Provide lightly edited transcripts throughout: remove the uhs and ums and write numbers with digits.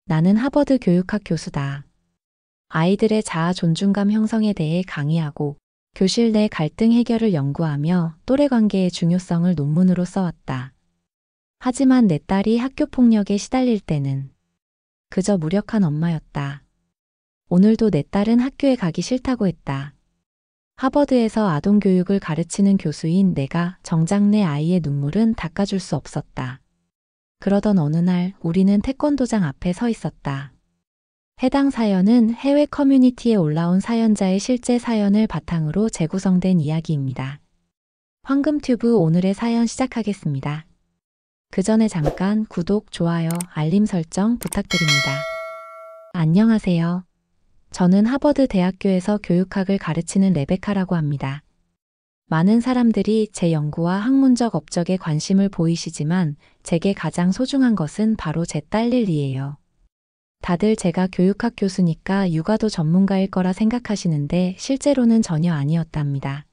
나는 하버드 교육학 교수다. 아이들의 자아 존중감 형성에 대해 강의하고 교실 내 갈등 해결을 연구하며 또래 관계의 중요성을 논문으로 써왔다. 하지만 내 딸이 학교 폭력에 시달릴 때는 그저 무력한 엄마였다. 오늘도 내 딸은 학교에 가기 싫다고 했다. 하버드에서 아동교육을 가르치는 교수인 내가 정작 내 아이의 눈물은 닦아줄 수 없었다. 그러던 어느 날 우리는 태권도장 앞에 서 있었다. 해당 사연은 해외 커뮤니티에 올라온 사연자의 실제 사연을 바탕으로 재구성된 이야기입니다. 황금튜브 오늘의 사연 시작하겠습니다. 그 전에 잠깐 구독, 좋아요, 알림 설정 부탁드립니다. 안녕하세요. 저는 하버드 대학교에서 교육학을 가르치는 레베카라고 합니다. 많은 사람들이 제 연구와 학문적 업적에 관심을 보이시지만 제게 가장 소중한 것은 바로 제 딸 릴리예요. 다들 제가 교육학 교수니까 육아도 전문가일 거라 생각하시는데 실제로는 전혀 아니었답니다.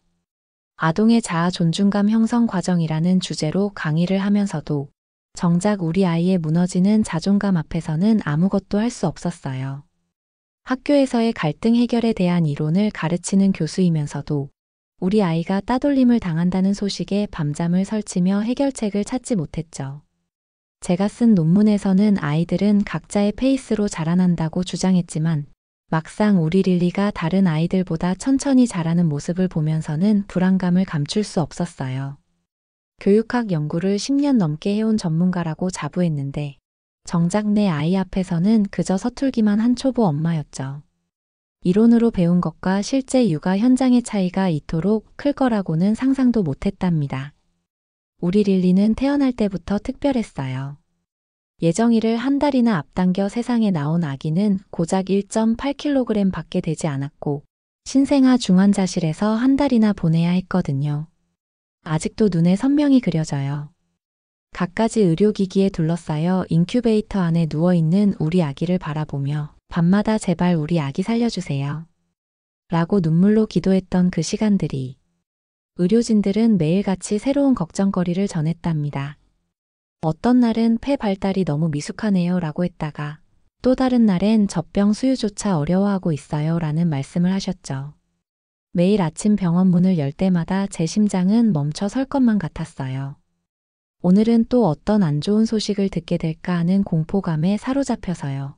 아동의 자아 존중감 형성 과정이라는 주제로 강의를 하면서도 정작 우리 아이의 무너지는 자존감 앞에서는 아무것도 할 수 없었어요. 학교에서의 갈등 해결에 대한 이론을 가르치는 교수이면서도 우리 아이가 따돌림을 당한다는 소식에 밤잠을 설치며 해결책을 찾지 못했죠. 제가 쓴 논문에서는 아이들은 각자의 페이스로 자라난다고 주장했지만 막상 우리 릴리가 다른 아이들보다 천천히 자라는 모습을 보면서는 불안감을 감출 수 없었어요. 교육학 연구를 10년 넘게 해온 전문가라고 자부했는데 정작 내 아이 앞에서는 그저 서툴기만 한 초보 엄마였죠. 이론으로 배운 것과 실제 육아 현장의 차이가 이토록 클 거라고는 상상도 못했답니다. 우리 릴리는 태어날 때부터 특별했어요. 예정일을 한 달이나 앞당겨 세상에 나온 아기는 고작 1.8kg 밖에 되지 않았고 신생아 중환자실에서 한 달이나 보내야 했거든요. 아직도 눈에 선명히 그려져요. 갖가지 의료기기에 둘러싸여 인큐베이터 안에 누워있는 우리 아기를 바라보며 밤마다 제발 우리 아기 살려주세요. 라고 눈물로 기도했던 그 시간들이 의료진들은 매일같이 새로운 걱정거리를 전했답니다. 어떤 날은 폐 발달이 너무 미숙하네요 라고 했다가 또 다른 날엔 젖병 수유조차 어려워하고 있어요 라는 말씀을 하셨죠. 매일 아침 병원 문을 열 때마다 제 심장은 멈춰 설 것만 같았어요. 오늘은 또 어떤 안 좋은 소식을 듣게 될까 하는 공포감에 사로잡혀서요.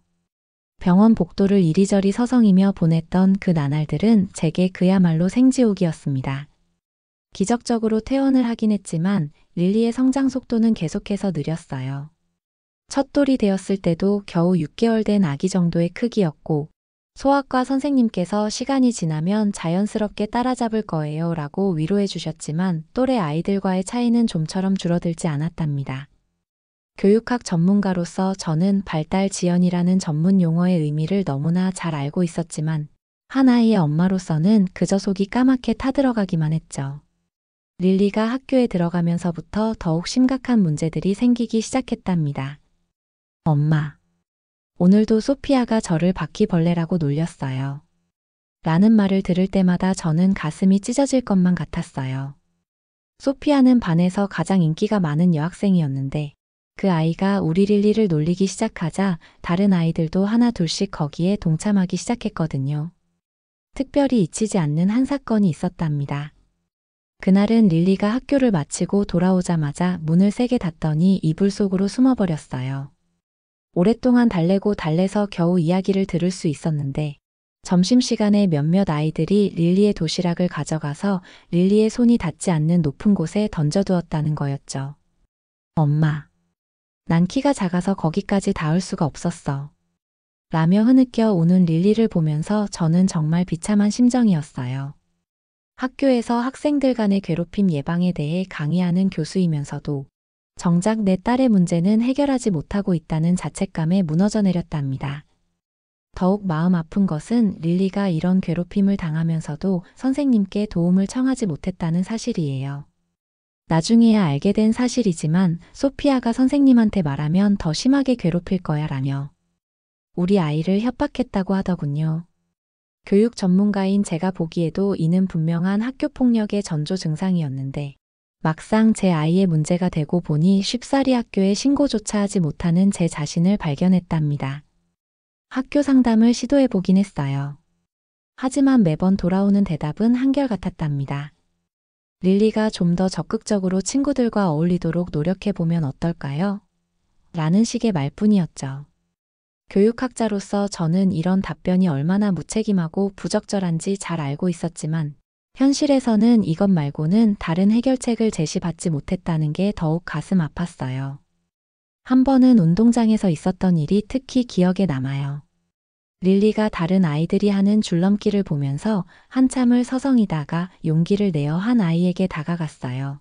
병원 복도를 이리저리 서성이며 보냈던 그 나날들은 제게 그야말로 생지옥이었습니다. 기적적으로 퇴원을 하긴 했지만 릴리의 성장 속도는 계속해서 느렸어요. 첫 돌이 되었을 때도 겨우 6개월 된 아기 정도의 크기였고 소아과 선생님께서 시간이 지나면 자연스럽게 따라잡을 거예요 라고 위로해 주셨지만 또래 아이들과의 차이는 좀처럼 줄어들지 않았답니다. 교육학 전문가로서 저는 발달 지연이라는 전문 용어의 의미를 너무나 잘 알고 있었지만 한 아이의 엄마로서는 그저 속이 까맣게 타들어가기만 했죠. 릴리가 학교에 들어가면서부터 더욱 심각한 문제들이 생기기 시작했답니다. 엄마. 오늘도 소피아가 저를 바퀴벌레라고 놀렸어요. 라는 말을 들을 때마다 저는 가슴이 찢어질 것만 같았어요. 소피아는 반에서 가장 인기가 많은 여학생이었는데 그 아이가 우리 릴리를 놀리기 시작하자 다른 아이들도 하나 둘씩 거기에 동참하기 시작했거든요. 특별히 잊히지 않는 한 사건이 있었답니다. 그날은 릴리가 학교를 마치고 돌아오자마자 문을 세게 닫더니 이불 속으로 숨어버렸어요. 오랫동안 달래고 달래서 겨우 이야기를 들을 수 있었는데 점심시간에 몇몇 아이들이 릴리의 도시락을 가져가서 릴리의 손이 닿지 않는 높은 곳에 던져두었다는 거였죠. 엄마. 난 키가 작아서 거기까지 닿을 수가 없었어. 라며 흐느껴 우는 릴리를 보면서 저는 정말 비참한 심정이었어요. 학교에서 학생들 간의 괴롭힘 예방에 대해 강의하는 교수이면서도 정작 내 딸의 문제는 해결하지 못하고 있다는 자책감에 무너져 내렸답니다. 더욱 마음 아픈 것은 릴리가 이런 괴롭힘을 당하면서도 선생님께 도움을 청하지 못했다는 사실이에요. 나중에야 알게 된 사실이지만 소피아가 선생님한테 말하면 더 심하게 괴롭힐 거야 라며 우리 아이를 협박했다고 하더군요. 교육 전문가인 제가 보기에도 이는 분명한 학교폭력의 전조 증상이었는데 막상 제 아이의 문제가 되고 보니 쉽사리 학교에 신고조차 하지 못하는 제 자신을 발견했답니다. 학교 상담을 시도해보긴 했어요. 하지만 매번 돌아오는 대답은 한결같았답니다. 릴리가 좀 더 적극적으로 친구들과 어울리도록 노력해보면 어떨까요? 라는 식의 말뿐이었죠. 교육학자로서 저는 이런 답변이 얼마나 무책임하고 부적절한지 잘 알고 있었지만 현실에서는 이것 말고는 다른 해결책을 제시받지 못했다는 게 더욱 가슴 아팠어요. 한 번은 운동장에서 있었던 일이 특히 기억에 남아요. 릴리가 다른 아이들이 하는 줄넘기를 보면서 한참을 서성이다가 용기를 내어 한 아이에게 다가갔어요.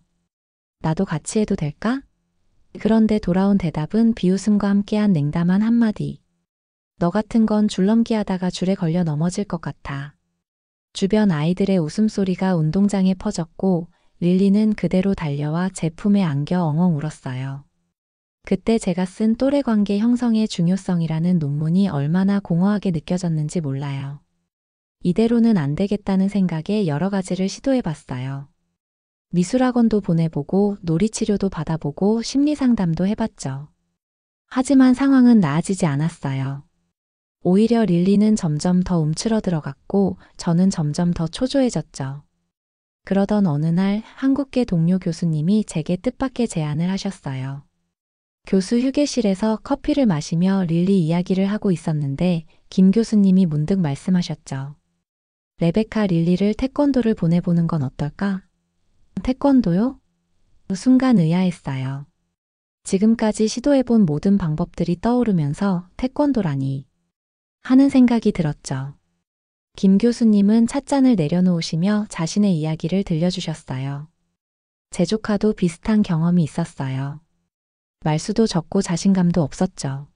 나도 같이 해도 될까? 그런데 돌아온 대답은 비웃음과 함께한 냉담한 한마디. 너 같은 건 줄넘기 하다가 줄에 걸려 넘어질 것 같아. 주변 아이들의 웃음소리가 운동장에 퍼졌고 릴리는 그대로 달려와 제 품에 안겨 엉엉 울었어요. 그때 제가 쓴 또래 관계 형성의 중요성이라는 논문이 얼마나 공허하게 느껴졌는지 몰라요. 이대로는 안 되겠다는 생각에 여러 가지를 시도해봤어요. 미술학원도 보내보고 놀이치료도 받아보고 심리상담도 해봤죠. 하지만 상황은 나아지지 않았어요. 오히려 릴리는 점점 더 움츠러들어갔고 저는 점점 더 초조해졌죠. 그러던 어느 날 한국계 동료 교수님이 제게 뜻밖의 제안을 하셨어요. 교수 휴게실에서 커피를 마시며 릴리 이야기를 하고 있었는데 김 교수님이 문득 말씀하셨죠. 레베카 릴리를 태권도를 보내보는 건 어떨까? 태권도요? 순간 의아했어요. 지금까지 시도해본 모든 방법들이 떠오르면서 태권도라니 하는 생각이 들었죠. 김 교수님은 찻잔을 내려놓으시며 자신의 이야기를 들려주셨어요. 제 조카도 비슷한 경험이 있었어요. 말수도 적고 자신감도 없었죠.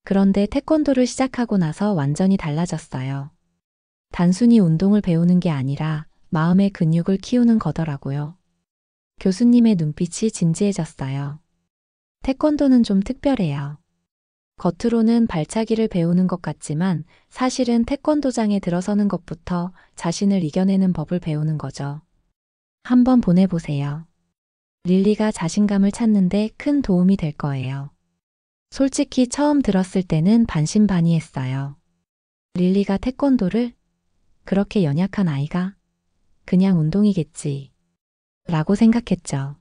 그런데 태권도를 시작하고 나서 완전히 달라졌어요. 단순히 운동을 배우는 게 아니라 마음의 근육을 키우는 거더라고요. 교수님의 눈빛이 진지해졌어요. 태권도는 좀 특별해요. 겉으로는 발차기를 배우는 것 같지만 사실은 태권도장에 들어서는 것부터 자신을 이겨내는 법을 배우는 거죠. 한번 보내보세요. 릴리가 자신감을 찾는데 큰 도움이 될 거예요. 솔직히 처음 들었을 때는 반신반의했어요. 릴리가 태권도를? 그렇게 연약한 아이가? 그냥 운동이겠지. 라고 생각했죠.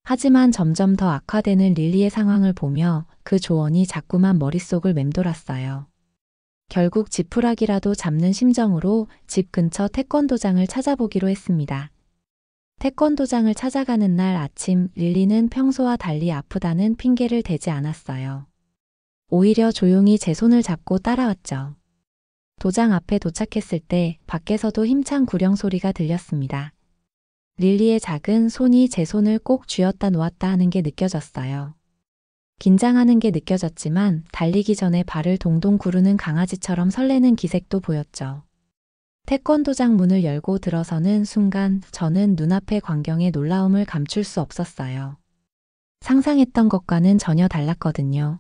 하지만 점점 더 악화되는 릴리의 상황을 보며 그 조언이 자꾸만 머릿속을 맴돌았어요. 결국 지푸라기라도 잡는 심정으로 집 근처 태권도장을 찾아보기로 했습니다. 태권도장을 찾아가는 날 아침 릴리는 평소와 달리 아프다는 핑계를 대지 않았어요. 오히려 조용히 제 손을 잡고 따라왔죠. 도장 앞에 도착했을 때 밖에서도 힘찬 구령 소리가 들렸습니다. 릴리의 작은 손이 제 손을 꼭 쥐었다 놓았다 하는 게 느껴졌어요. 긴장하는 게 느껴졌지만 달리기 전에 발을 동동 구르는 강아지처럼 설레는 기색도 보였죠. 태권도장 문을 열고 들어서는 순간 저는 눈앞의 광경에 놀라움을 감출 수 없었어요. 상상했던 것과는 전혀 달랐거든요.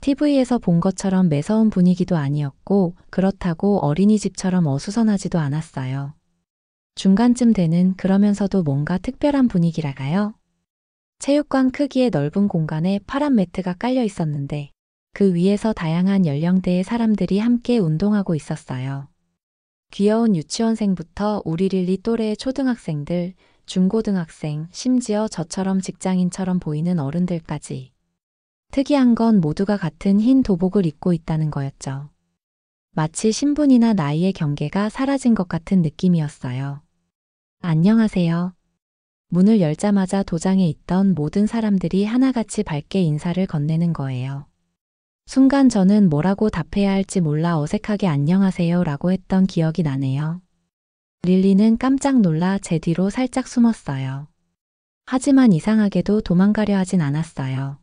TV에서 본 것처럼 매서운 분위기도 아니었고 그렇다고 어린이집처럼 어수선하지도 않았어요. 중간쯤 되는 그러면서도 뭔가 특별한 분위기랄까요? 체육관 크기의 넓은 공간에 파란 매트가 깔려 있었는데 그 위에서 다양한 연령대의 사람들이 함께 운동하고 있었어요. 귀여운 유치원생부터 우리 릴리 또래의 초등학생들, 중고등학생, 심지어 저처럼 직장인처럼 보이는 어른들까지. 특이한 건 모두가 같은 흰 도복을 입고 있다는 거였죠. 마치 신분이나 나이의 경계가 사라진 것 같은 느낌이었어요. 안녕하세요. 문을 열자마자 도장에 있던 모든 사람들이 하나같이 밝게 인사를 건네는 거예요. 순간 저는 뭐라고 답해야 할지 몰라 어색하게 안녕하세요 라고 했던 기억이 나네요. 릴리는 깜짝 놀라 제 뒤로 살짝 숨었어요. 하지만 이상하게도 도망가려 하진 않았어요.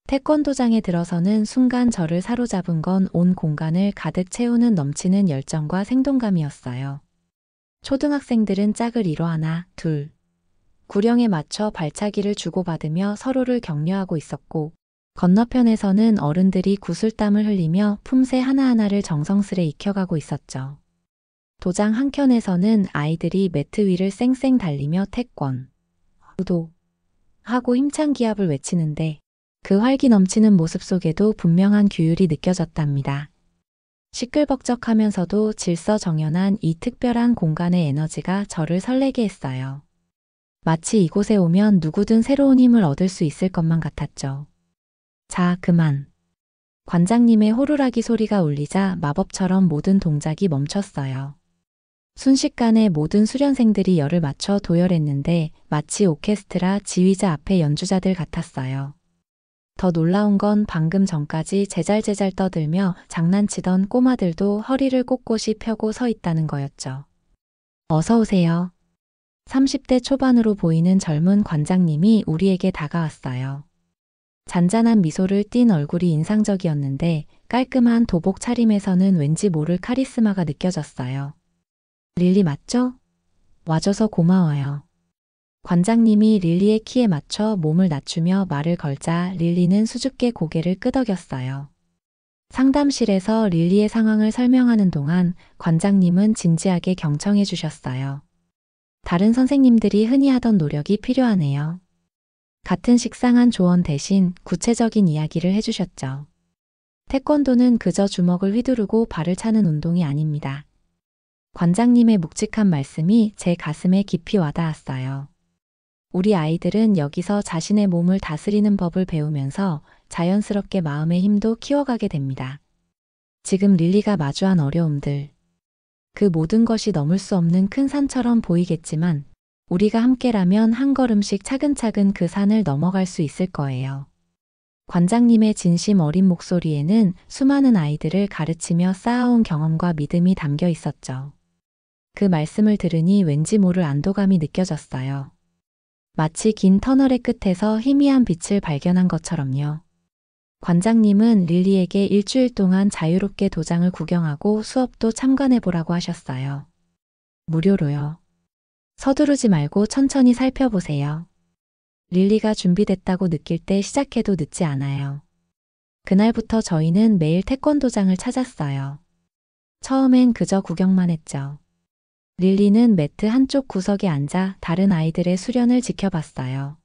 태권도장에 들어서는 순간 저를 사로잡은 건 온 공간을 가득 채우는 넘치는 열정과 생동감이었어요. 초등학생들은 짝을 이뤄 하나, 둘. 구령에 맞춰 발차기를 주고받으며 서로를 격려하고 있었고 건너편에서는 어른들이 구슬땀을 흘리며 품새 하나하나를 정성스레 익혀가고 있었죠. 도장 한켠에서는 아이들이 매트 위를 쌩쌩 달리며 태권, 우도 하고 힘찬 기합을 외치는데 그 활기 넘치는 모습 속에도 분명한 규율이 느껴졌답니다. 시끌벅적하면서도 질서정연한 이 특별한 공간의 에너지가 저를 설레게 했어요. 마치 이곳에 오면 누구든 새로운 힘을 얻을 수 있을 것만 같았죠. 자, 그만. 관장님의 호루라기 소리가 울리자 마법처럼 모든 동작이 멈췄어요. 순식간에 모든 수련생들이 열을 맞춰 도열했는데 마치 오케스트라 지휘자 앞의 연주자들 같았어요. 더 놀라운 건 방금 전까지 제잘제잘 떠들며 장난치던 꼬마들도 허리를 꼿꼿이 펴고 서 있다는 거였죠. 어서 오세요. 30대 초반으로 보이는 젊은 관장님이 우리에게 다가왔어요. 잔잔한 미소를 띤 얼굴이 인상적이었는데 깔끔한 도복 차림에서는 왠지 모를 카리스마가 느껴졌어요. 릴리 맞죠? 와줘서 고마워요. 관장님이 릴리의 키에 맞춰 몸을 낮추며 말을 걸자 릴리는 수줍게 고개를 끄덕였어요. 상담실에서 릴리의 상황을 설명하는 동안 관장님은 진지하게 경청해 주셨어요. 다른 선생님들이 흔히 하던 노력이 필요하네요. 같은 식상한 조언 대신 구체적인 이야기를 해주셨죠. 태권도는 그저 주먹을 휘두르고 발을 차는 운동이 아닙니다. 관장님의 묵직한 말씀이 제 가슴에 깊이 와닿았어요. 우리 아이들은 여기서 자신의 몸을 다스리는 법을 배우면서 자연스럽게 마음의 힘도 키워가게 됩니다. 지금 릴리가 마주한 어려움들, 그 모든 것이 넘을 수 없는 큰 산처럼 보이겠지만 우리가 함께라면 한 걸음씩 차근차근 그 산을 넘어갈 수 있을 거예요. 관장님의 진심 어린 목소리에는 수많은 아이들을 가르치며 쌓아온 경험과 믿음이 담겨 있었죠. 그 말씀을 들으니 왠지 모를 안도감이 느껴졌어요. 마치 긴 터널의 끝에서 희미한 빛을 발견한 것처럼요. 관장님은 릴리에게 일주일 동안 자유롭게 도장을 구경하고 수업도 참관해보라고 하셨어요. 무료로요. 서두르지 말고 천천히 살펴보세요. 릴리가 준비됐다고 느낄 때 시작해도 늦지 않아요. 그날부터 저희는 매일 태권도장을 찾았어요. 처음엔 그저 구경만 했죠. 릴리는 매트 한쪽 구석에 앉아 다른 아이들의 수련을 지켜봤어요.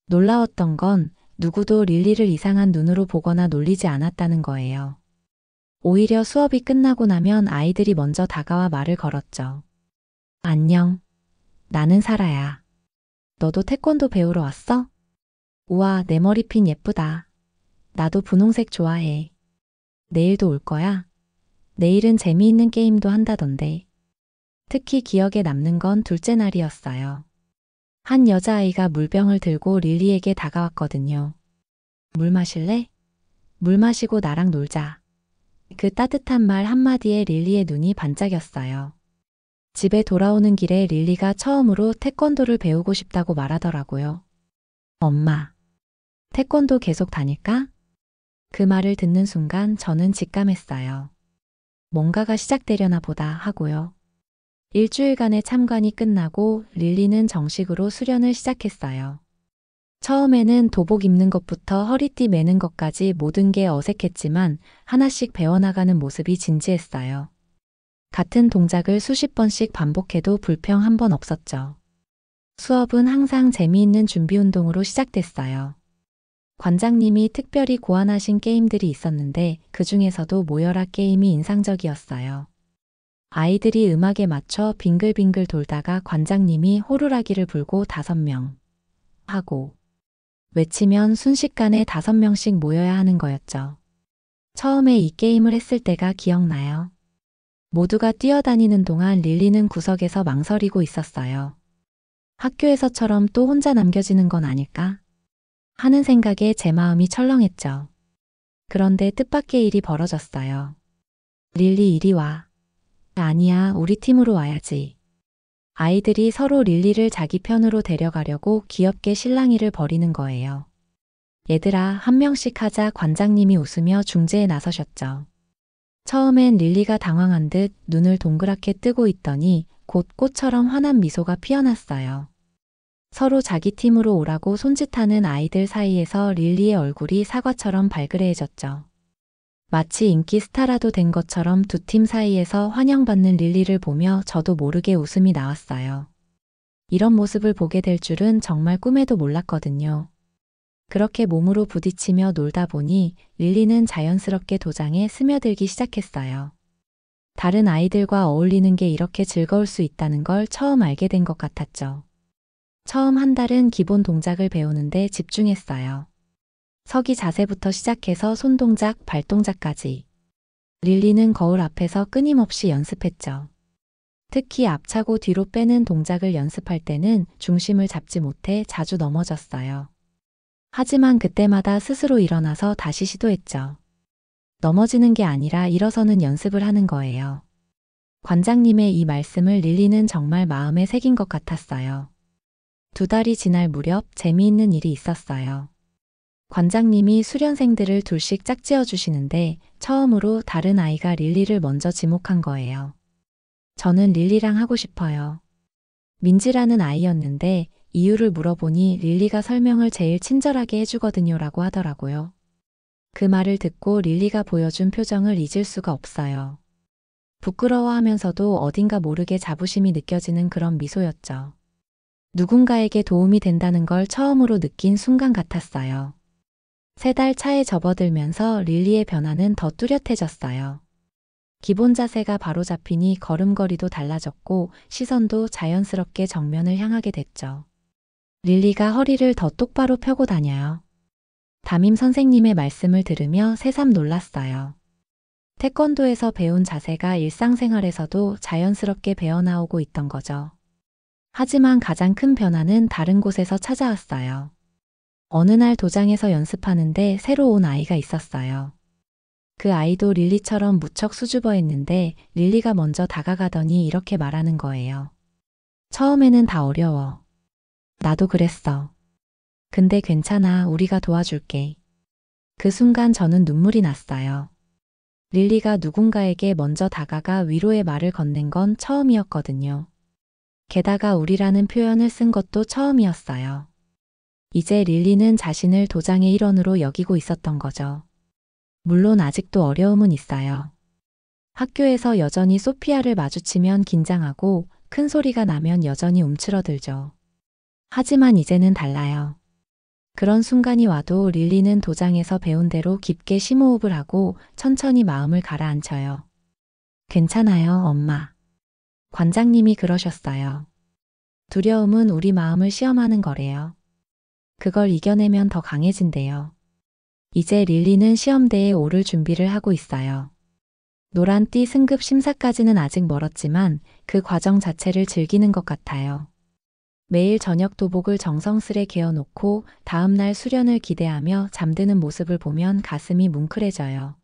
놀라웠던 건 누구도 릴리를 이상한 눈으로 보거나 놀리지 않았다는 거예요. 오히려 수업이 끝나고 나면 아이들이 먼저 다가와 말을 걸었죠. 안녕. 나는 사라야. 너도 태권도 배우러 왔어? 우와, 내 머리핀 예쁘다. 나도 분홍색 좋아해. 내일도 올 거야? 내일은 재미있는 게임도 한다던데. 특히 기억에 남는 건 둘째 날이었어요. 한 여자아이가 물병을 들고 릴리에게 다가왔거든요. 물 마실래? 물 마시고 나랑 놀자. 그 따뜻한 말 한마디에 릴리의 눈이 반짝였어요. 집에 돌아오는 길에 릴리가 처음으로 태권도를 배우고 싶다고 말하더라고요. 엄마, 태권도 계속 다닐까? 그 말을 듣는 순간 저는 직감했어요. 뭔가가 시작되려나 보다 하고요. 일주일간의 참관이 끝나고 릴리는 정식으로 수련을 시작했어요. 처음에는 도복 입는 것부터 허리띠 매는 것까지 모든 게 어색했지만 하나씩 배워나가는 모습이 진지했어요. 같은 동작을 수십 번씩 반복해도 불평 한 번 없었죠. 수업은 항상 재미있는 준비 운동으로 시작됐어요. 관장님이 특별히 고안하신 게임들이 있었는데 그 중에서도 모여라 게임이 인상적이었어요. 아이들이 음악에 맞춰 빙글빙글 돌다가 관장님이 호루라기를 불고 5명 하고 외치면 순식간에 5명씩 모여야 하는 거였죠. 처음에 이 게임을 했을 때가 기억나요. 모두가 뛰어다니는 동안 릴리는 구석에서 망설이고 있었어요. 학교에서처럼 또 혼자 남겨지는 건 아닐까? 하는 생각에 제 마음이 철렁했죠. 그런데 뜻밖의 일이 벌어졌어요. 릴리 이리 와. 아니야, 우리 팀으로 와야지. 아이들이 서로 릴리를 자기 편으로 데려가려고 귀엽게 실랑이를 벌이는 거예요. 얘들아, 한 명씩 하자. 관장님이 웃으며 중재에 나서셨죠. 처음엔 릴리가 당황한 듯 눈을 동그랗게 뜨고 있더니 곧 꽃처럼 환한 미소가 피어났어요. 서로 자기 팀으로 오라고 손짓하는 아이들 사이에서 릴리의 얼굴이 사과처럼 발그레해졌죠. 마치 인기 스타라도 된 것처럼 두 팀 사이에서 환영받는 릴리를 보며 저도 모르게 웃음이 나왔어요. 이런 모습을 보게 될 줄은 정말 꿈에도 몰랐거든요. 그렇게 몸으로 부딪히며 놀다 보니 릴리는 자연스럽게 도장에 스며들기 시작했어요. 다른 아이들과 어울리는 게 이렇게 즐거울 수 있다는 걸 처음 알게 된 것 같았죠. 처음 한 달은 기본 동작을 배우는데 집중했어요. 서기 자세부터 시작해서 손동작, 발동작까지. 릴리는 거울 앞에서 끊임없이 연습했죠. 특히 앞차고 뒤로 빼는 동작을 연습할 때는 중심을 잡지 못해 자주 넘어졌어요. 하지만 그때마다 스스로 일어나서 다시 시도했죠. 넘어지는 게 아니라 일어서는 연습을 하는 거예요. 관장님의 이 말씀을 릴리는 정말 마음에 새긴 것 같았어요. 2달이 지날 무렵 재미있는 일이 있었어요. 관장님이 수련생들을 둘씩 짝지어 주시는데 처음으로 다른 아이가 릴리를 먼저 지목한 거예요. 저는 릴리랑 하고 싶어요. 민지라는 아이였는데 이유를 물어보니 릴리가 설명을 제일 친절하게 해주거든요 라고 하더라고요. 그 말을 듣고 릴리가 보여준 표정을 잊을 수가 없어요. 부끄러워하면서도 어딘가 모르게 자부심이 느껴지는 그런 미소였죠. 누군가에게 도움이 된다는 걸 처음으로 느낀 순간 같았어요. 3달 차에 접어들면서 릴리의 변화는 더 뚜렷해졌어요. 기본 자세가 바로 잡히니 걸음걸이도 달라졌고 시선도 자연스럽게 정면을 향하게 됐죠. 릴리가 허리를 더 똑바로 펴고 다녀요. 담임 선생님의 말씀을 들으며 새삼 놀랐어요. 태권도에서 배운 자세가 일상생활에서도 자연스럽게 배어나오고 있던 거죠. 하지만 가장 큰 변화는 다른 곳에서 찾아왔어요. 어느 날 도장에서 연습하는데 새로 온 아이가 있었어요. 그 아이도 릴리처럼 무척 수줍어했는데 릴리가 먼저 다가가더니 이렇게 말하는 거예요. 처음에는 다 어려워. 나도 그랬어. 근데 괜찮아, 우리가 도와줄게. 그 순간 저는 눈물이 났어요. 릴리가 누군가에게 먼저 다가가 위로의 말을 건넨 건 처음이었거든요. 게다가 우리라는 표현을 쓴 것도 처음이었어요. 이제 릴리는 자신을 도장의 일원으로 여기고 있었던 거죠. 물론 아직도 어려움은 있어요. 학교에서 여전히 소피아를 마주치면 긴장하고 큰 소리가 나면 여전히 움츠러들죠. 하지만 이제는 달라요. 그런 순간이 와도 릴리는 도장에서 배운 대로 깊게 심호흡을 하고 천천히 마음을 가라앉혀요. 괜찮아요, 엄마. 관장님이 그러셨어요. 두려움은 우리 마음을 시험하는 거래요. 그걸 이겨내면 더 강해진대요. 이제 릴리는 시험대에 오를 준비를 하고 있어요. 노란띠 승급 심사까지는 아직 멀었지만 그 과정 자체를 즐기는 것 같아요. 매일 저녁 도복을 정성스레 개어놓고 다음날 수련을 기대하며 잠드는 모습을 보면 가슴이 뭉클해져요.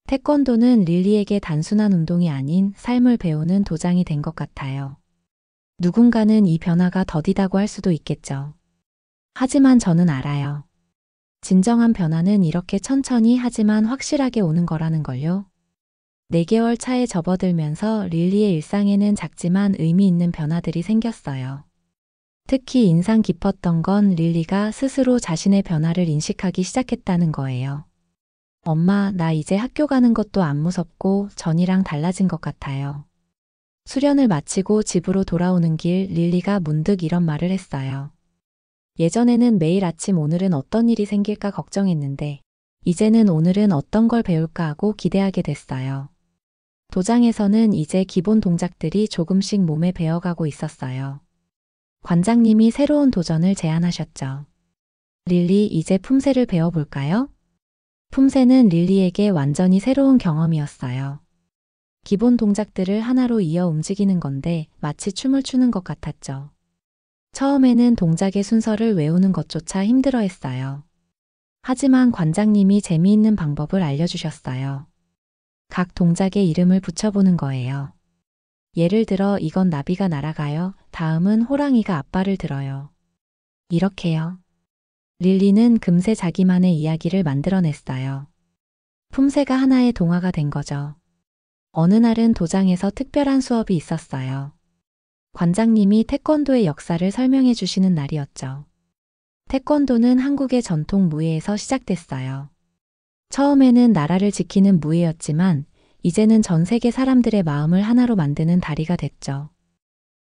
태권도는 릴리에게 단순한 운동이 아닌 삶을 배우는 도장이 된 것 같아요. 누군가는 이 변화가 더디다고 할 수도 있겠죠. 하지만 저는 알아요. 진정한 변화는 이렇게 천천히 하지만 확실하게 오는 거라는 걸요. 4개월 차에 접어들면서 릴리의 일상에는 작지만 의미 있는 변화들이 생겼어요. 특히 인상 깊었던 건 릴리가 스스로 자신의 변화를 인식하기 시작했다는 거예요. 엄마, 나 이제 학교 가는 것도 안 무섭고 전이랑 달라진 것 같아요. 수련을 마치고 집으로 돌아오는 길 릴리가 문득 이런 말을 했어요. 예전에는 매일 아침 오늘은 어떤 일이 생길까 걱정했는데 이제는 오늘은 어떤 걸 배울까 하고 기대하게 됐어요. 도장에서는 이제 기본 동작들이 조금씩 몸에 배어가고 있었어요. 관장님이 새로운 도전을 제안하셨죠. 릴리, 이제 품새를 배워볼까요? 품새는 릴리에게 완전히 새로운 경험이었어요. 기본 동작들을 하나로 이어 움직이는 건데 마치 춤을 추는 것 같았죠. 처음에는 동작의 순서를 외우는 것조차 힘들어했어요. 하지만 관장님이 재미있는 방법을 알려주셨어요. 각 동작의 이름을 붙여보는 거예요. 예를 들어 이건 나비가 날아가요. 다음은 호랑이가 앞발을 들어요. 이렇게요. 릴리는 금세 자기만의 이야기를 만들어냈어요. 품새가 하나의 동화가 된 거죠. 어느 날은 도장에서 특별한 수업이 있었어요. 관장님이 태권도의 역사를 설명해 주시는 날이었죠. 태권도는 한국의 전통 무예에서 시작됐어요. 처음에는 나라를 지키는 무예였지만 이제는 전 세계 사람들의 마음을 하나로 만드는 다리가 됐죠.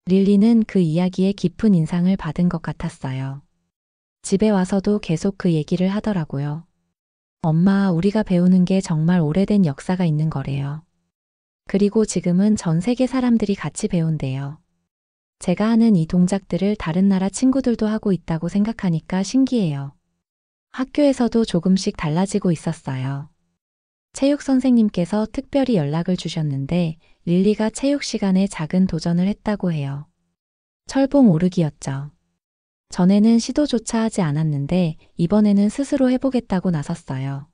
릴리는 그 이야기에 깊은 인상을 받은 것 같았어요. 집에 와서도 계속 그 얘기를 하더라고요. 엄마, 우리가 배우는 게 정말 오래된 역사가 있는 거래요. 그리고 지금은 전 세계 사람들이 같이 배운대요. 제가 하는 이 동작들을 다른 나라 친구들도 하고 있다고 생각하니까 신기해요. 학교에서도 조금씩 달라지고 있었어요. 체육 선생님께서 특별히 연락을 주셨는데 릴리가 체육 시간에 작은 도전을 했다고 해요. 철봉 오르기였죠. 전에는 시도조차 하지 않았는데 이번에는 스스로 해보겠다고 나섰어요.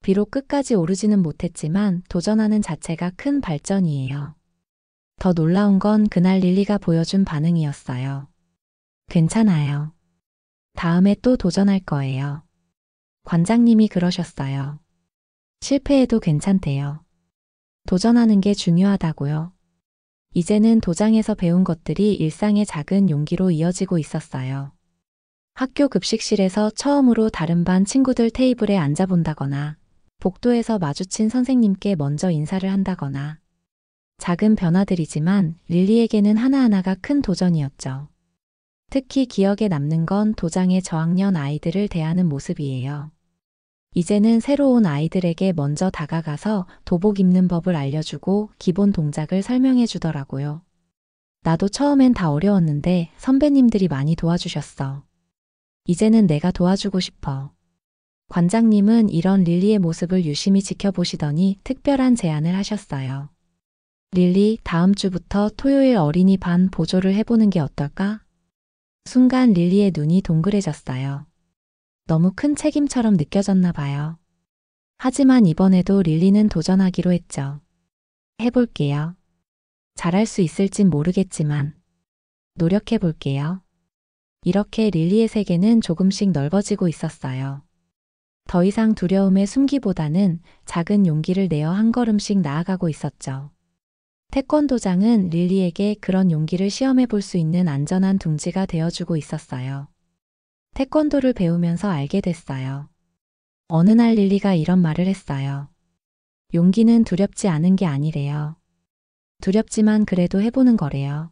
비록 끝까지 오르지는 못했지만 도전하는 자체가 큰 발전이에요. 더 놀라운 건 그날 릴리가 보여준 반응이었어요. 괜찮아요. 다음에 또 도전할 거예요. 관장님이 그러셨어요. 실패해도 괜찮대요. 도전하는 게 중요하다고요. 이제는 도장에서 배운 것들이 일상의 작은 용기로 이어지고 있었어요. 학교 급식실에서 처음으로 다른 반 친구들 테이블에 앉아본다거나, 복도에서 마주친 선생님께 먼저 인사를 한다거나, 작은 변화들이지만 릴리에게는 하나하나가 큰 도전이었죠. 특히 기억에 남는 건 도장의 저학년 아이들을 대하는 모습이에요. 이제는 새로 온 아이들에게 먼저 다가가서 도복 입는 법을 알려주고 기본 동작을 설명해 주더라고요. 나도 처음엔 다 어려웠는데 선배님들이 많이 도와주셨어. 이제는 내가 도와주고 싶어. 관장님은 이런 릴리의 모습을 유심히 지켜보시더니 특별한 제안을 하셨어요. 릴리, 다음 주부터 토요일 어린이 반 보조를 해보는 게 어떨까? 순간 릴리의 눈이 동그래졌어요. 너무 큰 책임처럼 느껴졌나 봐요. 하지만 이번에도 릴리는 도전하기로 했죠. 해볼게요. 잘할 수 있을진 모르겠지만 노력해볼게요. 이렇게 릴리의 세계는 조금씩 넓어지고 있었어요. 더 이상 두려움에 숨기보다는 작은 용기를 내어 한 걸음씩 나아가고 있었죠. 태권도장은 릴리에게 그런 용기를 시험해 볼 수 있는 안전한 둥지가 되어주고 있었어요. 태권도를 배우면서 알게 됐어요. 어느 날 릴리가 이런 말을 했어요. 용기는 두렵지 않은 게 아니래요. 두렵지만 그래도 해보는 거래요.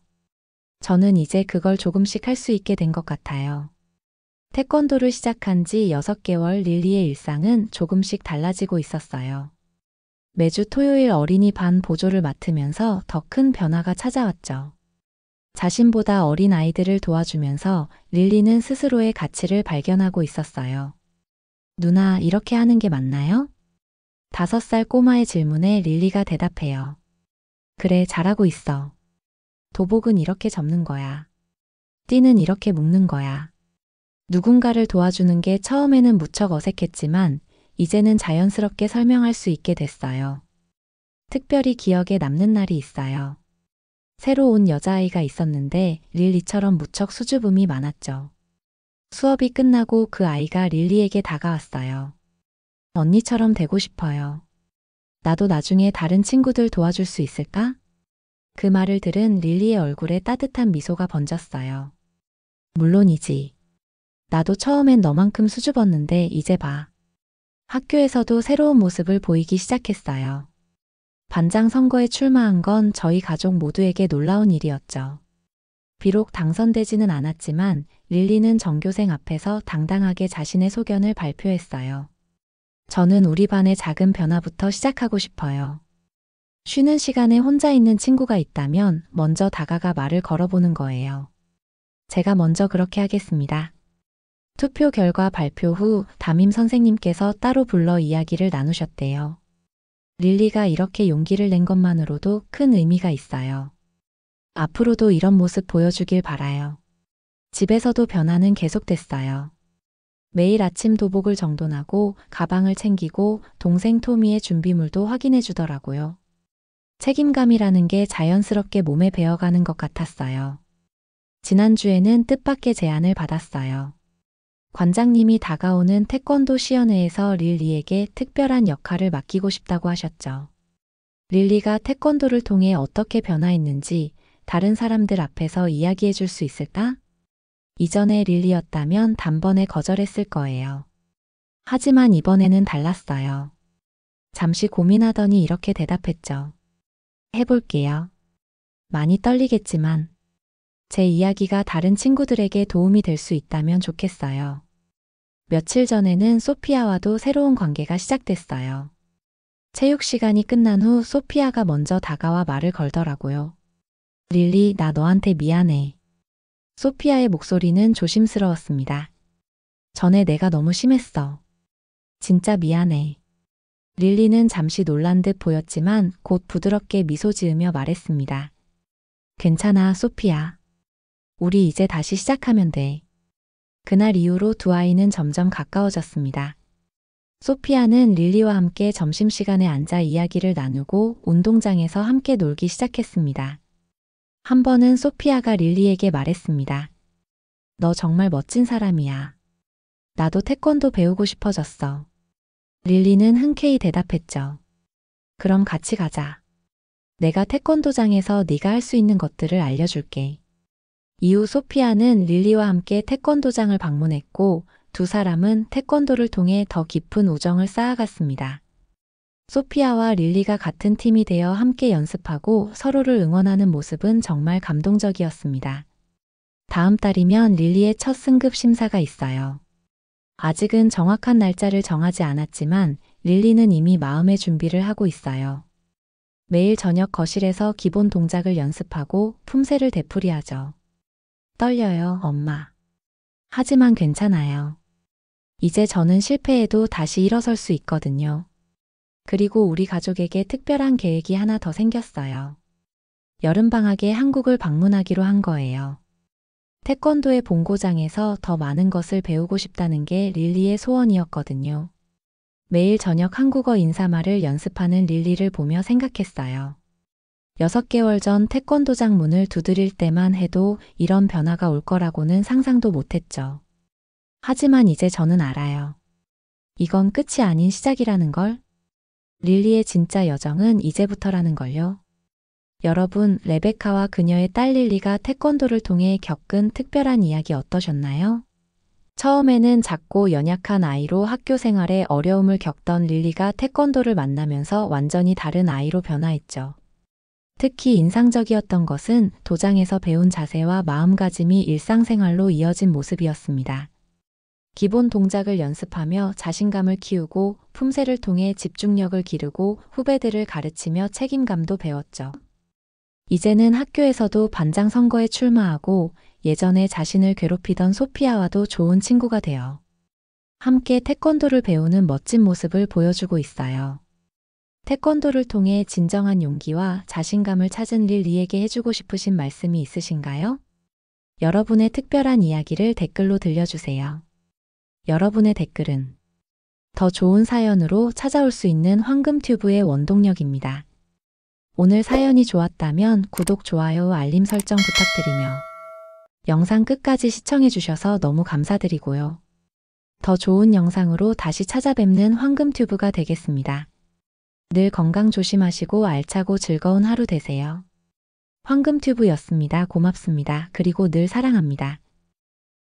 저는 이제 그걸 조금씩 할 수 있게 된 것 같아요. 태권도를 시작한 지 6개월 릴리의 일상은 조금씩 달라지고 있었어요. 매주 토요일 어린이 반 보조를 맡으면서 더 큰 변화가 찾아왔죠. 자신보다 어린 아이들을 도와주면서 릴리는 스스로의 가치를 발견하고 있었어요. 누나, 이렇게 하는 게 맞나요? 5살 꼬마의 질문에 릴리가 대답해요. 그래, 잘하고 있어. 도복은 이렇게 접는 거야. 띠는 이렇게 묶는 거야. 누군가를 도와주는 게 처음에는 무척 어색했지만 이제는 자연스럽게 설명할 수 있게 됐어요. 특별히 기억에 남는 날이 있어요. 새로 온 여자아이가 있었는데 릴리처럼 무척 수줍음이 많았죠. 수업이 끝나고 그 아이가 릴리에게 다가왔어요. 언니처럼 되고 싶어요. 나도 나중에 다른 친구들 도와줄 수 있을까? 그 말을 들은 릴리의 얼굴에 따뜻한 미소가 번졌어요. 물론이지. 나도 처음엔 너만큼 수줍었는데 이제 봐. 학교에서도 새로운 모습을 보이기 시작했어요. 반장 선거에 출마한 건 저희 가족 모두에게 놀라운 일이었죠. 비록 당선되지는 않았지만 릴리는 전교생 앞에서 당당하게 자신의 소견을 발표했어요. 저는 우리 반의 작은 변화부터 시작하고 싶어요. 쉬는 시간에 혼자 있는 친구가 있다면 먼저 다가가 말을 걸어보는 거예요. 제가 먼저 그렇게 하겠습니다. 투표 결과 발표 후 담임 선생님께서 따로 불러 이야기를 나누셨대요. 릴리가 이렇게 용기를 낸 것만으로도 큰 의미가 있어요. 앞으로도 이런 모습 보여주길 바라요. 집에서도 변화는 계속됐어요. 매일 아침 도복을 정돈하고 가방을 챙기고 동생 토미의 준비물도 확인해 주더라고요. 책임감이라는 게 자연스럽게 몸에 배어가는 것 같았어요. 지난주에는 뜻밖의 제안을 받았어요. 관장님이 다가오는 태권도 시연회에서 릴리에게 특별한 역할을 맡기고 싶다고 하셨죠. 릴리가 태권도를 통해 어떻게 변화했는지 다른 사람들 앞에서 이야기해 줄 수 있을까? 이전에 릴리였다면 단번에 거절했을 거예요. 하지만 이번에는 달랐어요. 잠시 고민하더니 이렇게 대답했죠. 해볼게요. 많이 떨리겠지만 제 이야기가 다른 친구들에게 도움이 될 수 있다면 좋겠어요. 며칠 전에는 소피아와도 새로운 관계가 시작됐어요. 체육 시간이 끝난 후 소피아가 먼저 다가와 말을 걸더라고요. 릴리, 나 너한테 미안해. 소피아의 목소리는 조심스러웠습니다. 전에 내가 너무 심했어. 진짜 미안해. 릴리는 잠시 놀란 듯 보였지만 곧 부드럽게 미소 지으며 말했습니다. 괜찮아, 소피아. 우리 이제 다시 시작하면 돼. 그날 이후로 두 아이는 점점 가까워졌습니다. 소피아는 릴리와 함께 점심시간에 앉아 이야기를 나누고 운동장에서 함께 놀기 시작했습니다. 한 번은 소피아가 릴리에게 말했습니다. 너 정말 멋진 사람이야. 나도 태권도 배우고 싶어졌어. 릴리는 흔쾌히 대답했죠. 그럼 같이 가자. 내가 태권도장에서 네가 할 수 있는 것들을 알려줄게. 이후 소피아는 릴리와 함께 태권도장을 방문했고 두 사람은 태권도를 통해 더 깊은 우정을 쌓아갔습니다. 소피아와 릴리가 같은 팀이 되어 함께 연습하고 서로를 응원하는 모습은 정말 감동적이었습니다. 다음 달이면 릴리의 첫 승급 심사가 있어요. 아직은 정확한 날짜를 정하지 않았지만 릴리는 이미 마음의 준비를 하고 있어요. 매일 저녁 거실에서 기본 동작을 연습하고 품새를 되풀이하죠. 떨려요, 엄마. 하지만 괜찮아요. 이제 저는 실패해도 다시 일어설 수 있거든요. 그리고 우리 가족에게 특별한 계획이 하나 더 생겼어요. 여름방학에 한국을 방문하기로 한 거예요. 태권도의 본고장에서 더 많은 것을 배우고 싶다는 게 릴리의 소원이었거든요. 매일 저녁 한국어 인사말을 연습하는 릴리를 보며 생각했어요. 6개월 전 태권도장 문을 두드릴 때만 해도 이런 변화가 올 거라고는 상상도 못했죠. 하지만 이제 저는 알아요. 이건 끝이 아닌 시작이라는 걸. 릴리의 진짜 여정은 이제부터라는 걸요. 여러분, 레베카와 그녀의 딸 릴리가 태권도를 통해 겪은 특별한 이야기 어떠셨나요? 처음에는 작고 연약한 아이로 학교 생활에 어려움을 겪던 릴리가 태권도를 만나면서 완전히 다른 아이로 변화했죠. 특히 인상적이었던 것은 도장에서 배운 자세와 마음가짐이 일상생활로 이어진 모습이었습니다. 기본 동작을 연습하며 자신감을 키우고 품새를 통해 집중력을 기르고 후배들을 가르치며 책임감도 배웠죠. 이제는 학교에서도 반장 선거에 출마하고 예전에 자신을 괴롭히던 소피아와도 좋은 친구가 되어 함께 태권도를 배우는 멋진 모습을 보여주고 있어요. 태권도를 통해 진정한 용기와 자신감을 찾은 릴리에게 해주고 싶으신 말씀이 있으신가요? 여러분의 특별한 이야기를 댓글로 들려주세요. 여러분의 댓글은 더 좋은 사연으로 찾아올 수 있는 황금튜브의 원동력입니다. 오늘 사연이 좋았다면 구독, 좋아요, 알림 설정 부탁드리며 영상 끝까지 시청해주셔서 너무 감사드리고요. 더 좋은 영상으로 다시 찾아뵙는 황금튜브가 되겠습니다. 늘 건강 조심하시고 알차고 즐거운 하루 되세요. 황금튜브였습니다. 고맙습니다. 그리고 늘 사랑합니다.